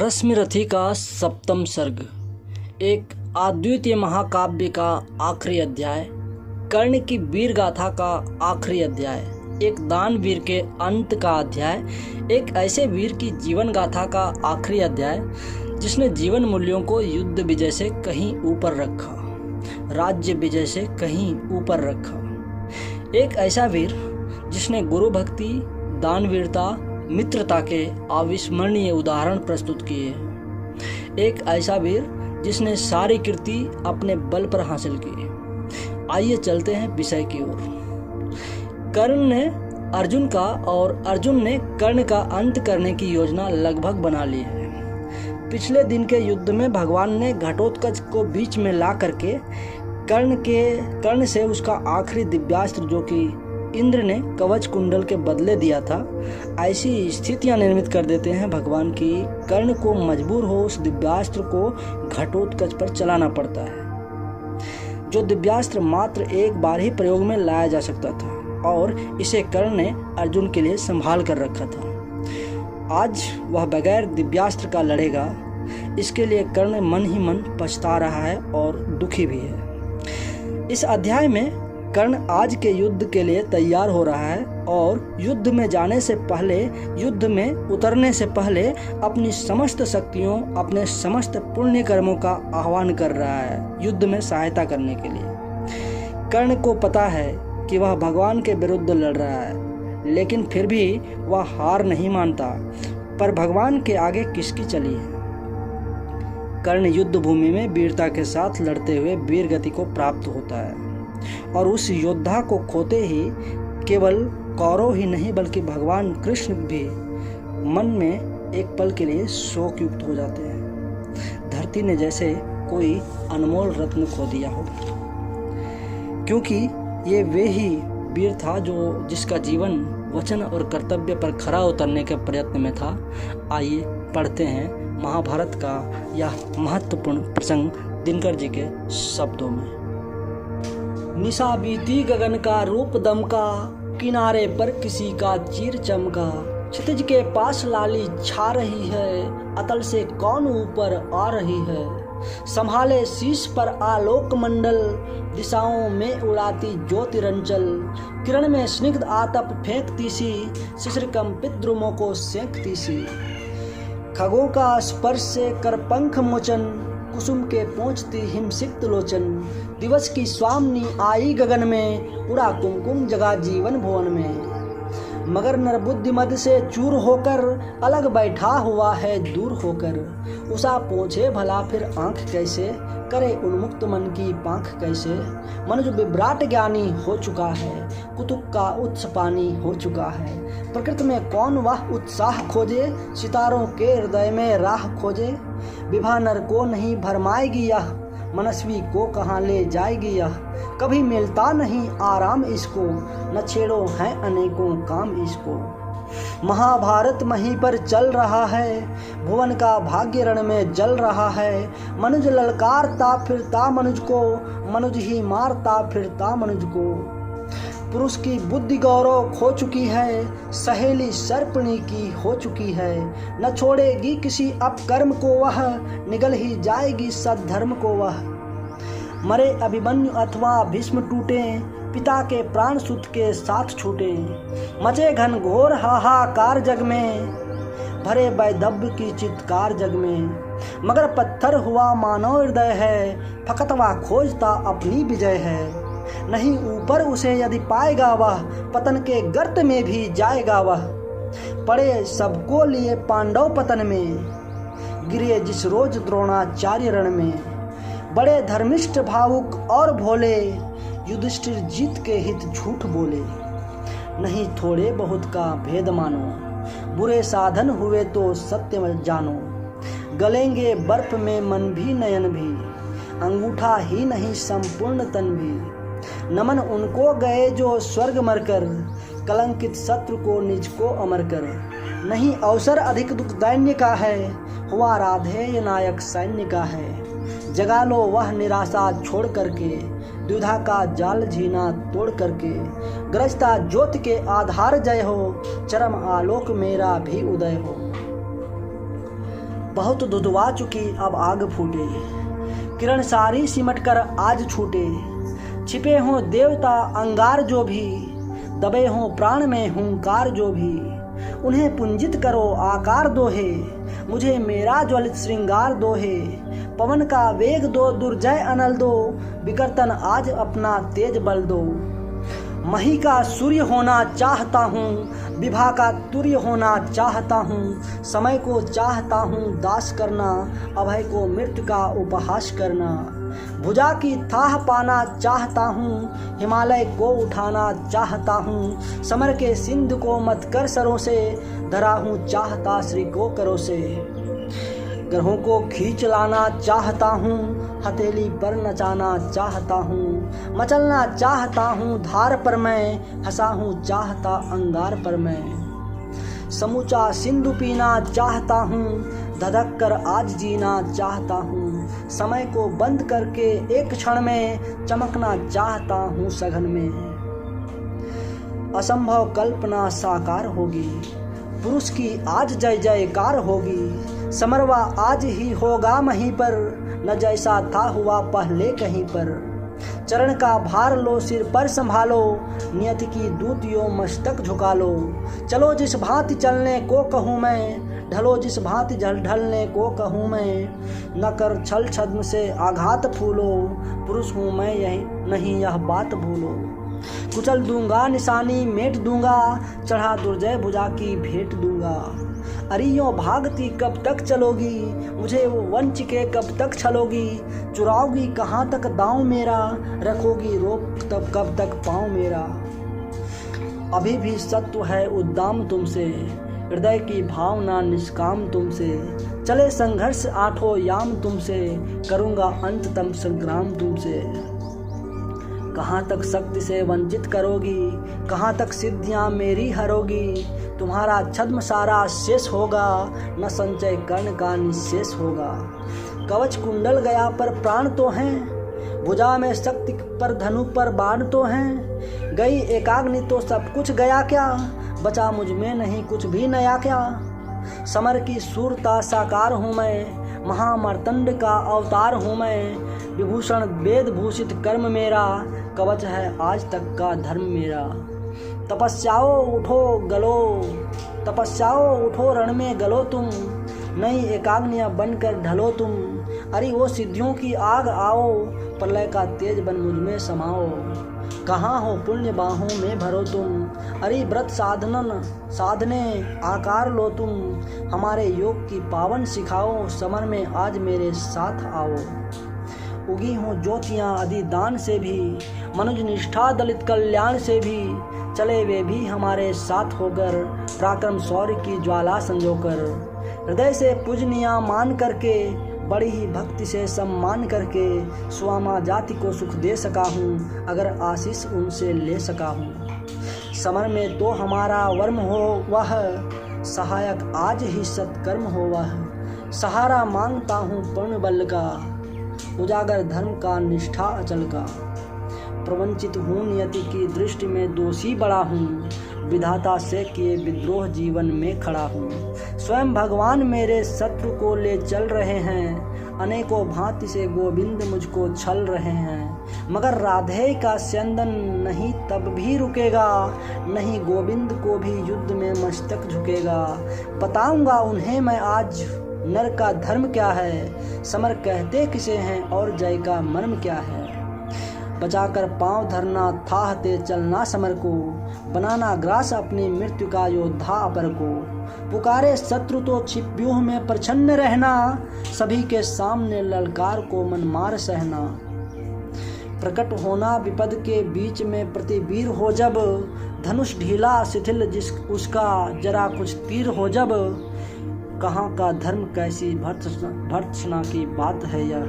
रश्मिरथी का सप्तम सर्ग, एक अद्वितीय महाकाव्य का आखिरी अध्याय, कर्ण की वीर गाथा का आखिरी अध्याय, एक दानवीर के अंत का अध्याय, एक ऐसे वीर की जीवन गाथा का आखिरी अध्याय जिसने जीवन मूल्यों को युद्ध विजय से कहीं ऊपर रखा, राज्य विजय से कहीं ऊपर रखा। एक ऐसा वीर जिसने गुरु भक्ति, दानवीरता, मित्रता के अविस्मरणीय उदाहरण प्रस्तुत किए। एक ऐसा वीर जिसने सारी कीर्ति अपने बल पर हासिल की। आइए चलते हैं विषय की ओर। कर्ण ने अर्जुन का और अर्जुन ने कर्ण का अंत करने की योजना लगभग बना ली है। पिछले दिन के युद्ध में भगवान ने घटोत्कच को बीच में ला करके कर्ण से उसका आखिरी दिव्यास्त्र, जो कि इंद्र ने कवच कुंडल के बदले दिया था, ऐसी स्थितियां निर्मित कर देते हैं भगवान की कर्ण को मजबूर हो उस दिव्यास्त्र को घटोत्कच पर चलाना पड़ता है, जो दिव्यास्त्र मात्र एक बार ही प्रयोग में लाया जा सकता था और इसे कर्ण ने अर्जुन के लिए संभाल कर रखा था। आज वह बगैर दिव्यास्त्र का लड़ेगा, इसके लिए कर्ण मन ही मन पछता रहा है और दुखी भी है। इस अध्याय में कर्ण आज के युद्ध के लिए तैयार हो रहा है और युद्ध में जाने से पहले, युद्ध में उतरने से पहले अपनी समस्त शक्तियों, अपने समस्त पुण्य कर्मों का आह्वान कर रहा है युद्ध में सहायता करने के लिए। कर्ण को पता है कि वह भगवान के विरुद्ध लड़ रहा है, लेकिन फिर भी वह हार नहीं मानता। पर भगवान के आगे किसकी चली है? कर्ण युद्ध भूमि में वीरता के साथ लड़ते हुए वीर गति को प्राप्त होता है और उस योद्धा को खोते ही केवल कौरव ही नहीं बल्कि भगवान कृष्ण भी मन में एक पल के लिए शोक युक्त हो जाते हैं। धरती ने जैसे कोई अनमोल रत्न खो दिया हो, क्योंकि ये वे ही वीर था जिसका जीवन वचन और कर्तव्य पर खरा उतरने के प्रयत्न में था। आइए पढ़ते हैं महाभारत का यह महत्वपूर्ण प्रसंग दिनकर जी के शब्दों में। निशा बीती गगन का रूप दमका, किनारे पर किसी का चीर चमका। क्षितिज के पास लाली छा रही है, अतल से कौन ऊपर आ रही है। संभाले शीश पर आलोक मंडल, दिशाओं में उड़ाती ज्योति रंचल। किरण में स्निग्ध आतप फेंकती सी, शिशिर कंपित द्रुमों को सेंकती सी। खगों का स्पर्श से कर पंख मोचन, कुसुम के पहुँचती हिमसिक्त लोचन। दिवस की स्वामिनी आई गगन में, उड़ा कुमकुम जगा जीवन भुवन में। मगर नरबुद्धि मद से चूर होकर, अलग बैठा हुआ है दूर होकर। उषा पोंछे भला फिर आंख कैसे, करे उन्मुक्त मन की पांख कैसे। मनुज विभ्राट ज्ञानी हो चुका है, कुतुक का उत्स पानी हो चुका है। प्रकृति में कौन वह उत्साह खोजे, सितारों के हृदय में राह खोजे। विभा नर को नहीं भरमाएगी यह, मनस्वी को कहाँ ले जाएगी यह। कभी मिलता नहीं आराम इसको, न छेड़ो है अनेकों काम इसको। महाभारत महीं पर चल रहा है, भुवन का भाग्य रण में जल रहा है। मनुज ललकारता फिरता मनुज को, मनुज ही मारता फिरता मनुज को। पुरुष की बुद्धि गौरव खो चुकी है, सहेली सर्पणी की हो चुकी है। न छोड़ेगी किसी अपकर्म को वह, निगल ही जाएगी सद्धर्म को वह। मरे अभिमन्यु अथवा भीष्म टूटे, पिता के प्राण सुत के साथ छूटे। मचे घन घोर हाहाकार जग में, भरे वैदव्य की चित्कार जग में। मगर पत्थर हुआ मानव हृदय है, फकतवा खोजता अपनी विजय है। नहीं ऊपर उसे यदि पाएगा वह, पतन के गर्त में भी जाएगा वह। पड़े सबको लिए पांडव पतन में, गिरे जिस रोज द्रोणाचार्य रण में। बड़े धर्मिष्ठ भावुक और भोले, युधिष्ठिर जीत के हित झूठ बोले। नहीं थोड़े बहुत का भेद मानो, बुरे साधन हुए तो सत्य जानो। गलेंगे बर्फ में मन भी नयन भी, अंगूठा ही नहीं संपूर्ण तन भी। नमन उनको गए जो स्वर्ग मरकर, कलंकित शत्रु को निज को अमर कर। नहीं अवसर अधिक दुख दैन्य का है, हुआ राधेय नायक सैन्य का है। जगा लो वह निराशा छोड़ करके, द्विधा का जाल झीना तोड़ करके। गरजता ज्योति के आधार जय हो, चरम आलोक मेरा भी उदय हो। बहुत धुधवा चुकी अब आग फूटे, किरण सारी सिमट कर आज छूटे। छिपे हों देवता अंगार जो भी, दबे हों प्राण में हुंकार जो भी, उन्हें पुंजित करो आकार दो हे, मुझे मेरा ज्वलित श्रृंगार दो हे। पवन का वेग दो, दुर्जय अनल दो, विकर्तन आज अपना तेज बल दो। मही का सूर्य होना चाहता हूँ, विभा का तुर्य होना चाहता हूँ। समय को चाहता हूँ दास करना, अभय को मृत्यु का उपहास करना। भुजा की थाह पाना चाहता हूँ, हिमालय को उठाना चाहता हूँ। समर के सिंधु को मत कर सरों से, धरा हूँ चाहता श्री को करो से। ग्रहों को खींच लाना चाहता हूँ, हथेली पर नचाना चाहता हूँ। मचलना चाहता हूँ धार पर मैं, हंसा हूँ चाहता अंगार पर मैं। समूचा सिंधु पीना चाहता हूँ, धधक कर आज जीना चाहता हूँ। समय को बंद करके एक क्षण में, चमकना चाहता हूँ सघन में। असंभव कल्पना साकार होगी, पुरुष की आज जय जयकार होगी। समरवा आज ही होगा महीं पर, न जैसा था हुआ पहले कहीं पर। चरण का भार लो सिर पर संभालो, नियति की दूतियों मस्तक झुका लो। चलो जिस भांति चलने को कहूँ मैं, ढलो जिस भांति ढलने को कहूँ मैं। न कर छल छद्म से आघात फूलो, पुरुष हूँ मैं यही नहीं यह बात भूलो। कुचल दूंगा निशानी मेट दूंगा, चढ़ा दुर्जय भुजा की भेंट दूंगा। अरियों भागती कब तक चलोगी, मुझे वो वंचिके कब तक छलोगी। चुराओगी कहाँ तक दांव मेरा, रखोगी रोक तब कब तक पाँव मेरा। अभी भी सत्व है उद्दाम तुमसे, हृदय की भावना निष्काम तुमसे। चले संघर्ष आठों याम तुमसे, करूँगा अंततम संग्राम तुमसे। कहाँ तक शक्ति से वंचित करोगी, कहाँ तक सिद्धियाँ मेरी हरोगी। तुम्हारा छद्म सारा शेष होगा, न संचय कर्ण का निशेष होगा। कवच कुंडल गया पर प्राण तो हैं, भुजा में शक्ति पर धनु पर बाण तो हैं। गई एकाग्नि तो सब कुछ गया क्या, बचा मुझ में नहीं कुछ भी नया क्या। समर की सूरता साकार हूँ मैं, महामर्तंड का अवतार हूँ मैं। विभूषण वेद भूषित कर्म मेरा, कवच है आज तक का धर्म मेरा। तपस्याओं उठो रण में गलो तुम, नई एकाग्नियाँ बनकर ढलो तुम। अरे वो सिद्धियों की आग आओ, प्रलय का तेज बन मुझ में समाओ। कहाँ हो पुण्य बाहों में भरो तुम, अरे व्रत साधने आकार लो तुम। हमारे योग की पावन सिखाओ, समर में आज मेरे साथ आओ। उगी हों ज्योतियाँ अधिदान से भी, मनुज निष्ठा दलित कल्याण से भी। चले वे भी हमारे साथ होकर, पराक्रम शौर्य की ज्वाला संजोकर। हृदय से पूजनिया मान करके, बड़ी ही भक्ति से सम्मान करके। स्वामा जाति को सुख दे सका हूँ, अगर आशीष उनसे ले सका हूँ। समर में तो हमारा वर्म हो वह, सहायक आज ही सत्कर्म हो वह। सहारा मांगता हूँ पूर्ण बल का, उजागर धर्म का निष्ठा अचल का। प्रवंचित हूँ नियति की दृष्टि में दोषी बड़ा हूँ, विधाता से किए विद्रोह जीवन में खड़ा हूँ। स्वयं भगवान मेरे शत्रु को ले चल रहे हैं, अनेकों भांति से गोविंद मुझको छल रहे हैं। मगर राधे का स्यंदन नहीं तब भी रुकेगा, नहीं गोविंद को भी युद्ध में मस्तक झुकेगा। बताऊंगा उन्हें मैं आज नर का धर्म क्या है, समर कहते किसे हैं और जय का मर्म क्या है। बचाकर पांव धरना थाहते चलना समर को, बनाना ग्रास अपनी मृत्यु का योद्धा अपर को। पुकारे शत्रु तो छिप व्यूह में प्रछन्न रहना, सभी के सामने ललकार को मनमार सहना। प्रकट होना विपद के बीच में प्रतिवीर हो जब, धनुष ढीला शिथिल जिस उसका जरा कुछ तीर हो जब। कहाँ का धर्म कैसी भर्त्सना की बात है यह,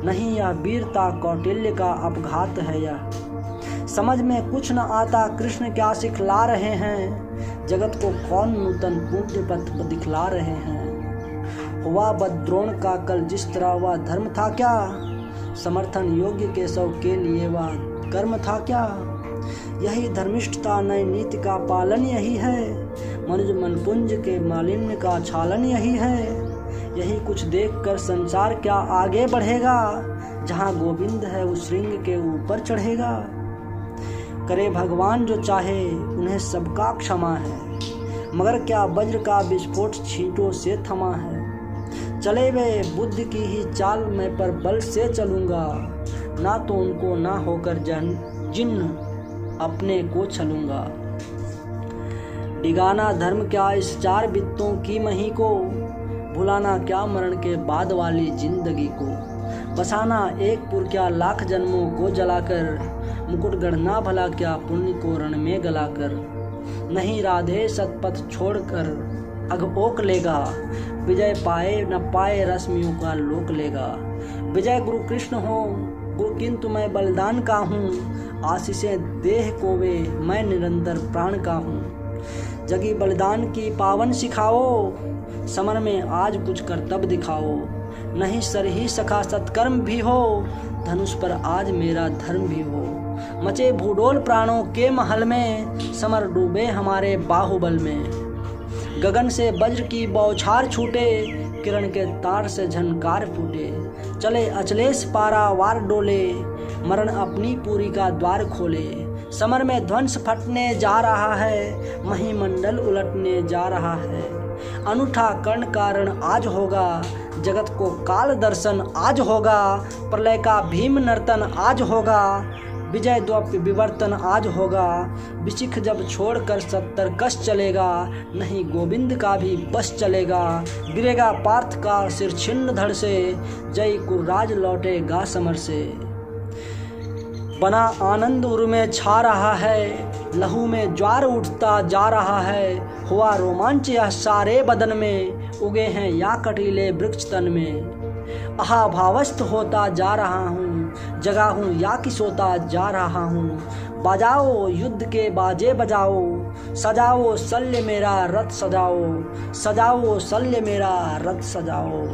नहीं यह वीरता कौटिल्य का अपघात है यह। समझ में कुछ न आता कृष्ण क्या सिखला रहे हैं, जगत को कौन नूतन पुण्य पथ दिखला रहे हैं। हुआ बद्रोण का कल जिस तरह वह धर्म था क्या, समर्थन योग्य केशव के लिए वह कर्म था क्या। यही धर्मिष्ठता नई नीति का पालन यही है, मनुज मनपुंज के मालिन्य का छालन यही है। यही कुछ देखकर संसार क्या आगे बढ़ेगा, जहाँ गोविंद है उस श्रृंग के ऊपर चढ़ेगा। करे भगवान जो चाहे उन्हें सबका क्षमा है, मगर क्या वज्र का विस्फोट छींटों से थमा है। चले वे बुद्ध की ही चाल मैं पर बल से चलूँगा, ना तो उनको ना होकर जिन्न अपने को छलूँगा। डिगाना धर्म क्या इस चार बित्तों की मही को, भुलाना क्या मरण के बाद वाली जिंदगी को। बसाना एक पुर क्या लाख जन्मों को जलाकर, मुकुट गढ़ना भला क्या पुण्य को रण में गलाकर। नहीं राधे सतपथ छोड़कर अघ ओक लेगा, विजय पाए न पाए रश्मियों का लोक लेगा। विजय गुरु कृष्ण हो गुरु किंतु मैं बलिदान का हूँ, आशीषें देह को वे मैं निरंतर प्राण का हूँ। जगी बलिदान की पावन सिखाओ, समर में आज कुछ कर्तव्य दिखाओ। नहीं सर ही सखा सत्कर्म भी हो, धनुष पर आज मेरा धर्म भी हो। मचे भूडोल प्राणों के महल में, समर डूबे हमारे बाहुबल में। गगन से वज्र की बौछार छूटे, किरण के तार से झनकार फूटे। चले अचलेश पारावार डोले, मरण अपनी पूरी का द्वार खोले। समर में ध्वंस फटने जा रहा है, महिमंडल उलटने जा रहा है। अनूठा कर्ण कारण आज होगा, जगत को काल दर्शन आज होगा। प्रलय का भीम नर्तन आज होगा, विजय द्वैप विवर्तन आज होगा। विशिख जब छोड़कर 70 कश चलेगा, नहीं गोविंद का भी बस चलेगा। गिरेगा पार्थ का सिर छिन्न धड़ से, जय कुर्राज लौटेगा समर से। बना आनंद उर में छा रहा है, लहू में ज्वार उठता जा रहा है। हुआ रोमांच यह सारे बदन में, उगे हैं या कटीले वृक्ष तन में। आहा भावस्त होता जा रहा हूँ, जगा हूँ या कि सोता जा रहा हूँ। बजाओ युद्ध के बाजे बजाओ, सजाओ शल्य मेरा रथ सजाओ। सजाओ शल्य मेरा रथ सजाओ।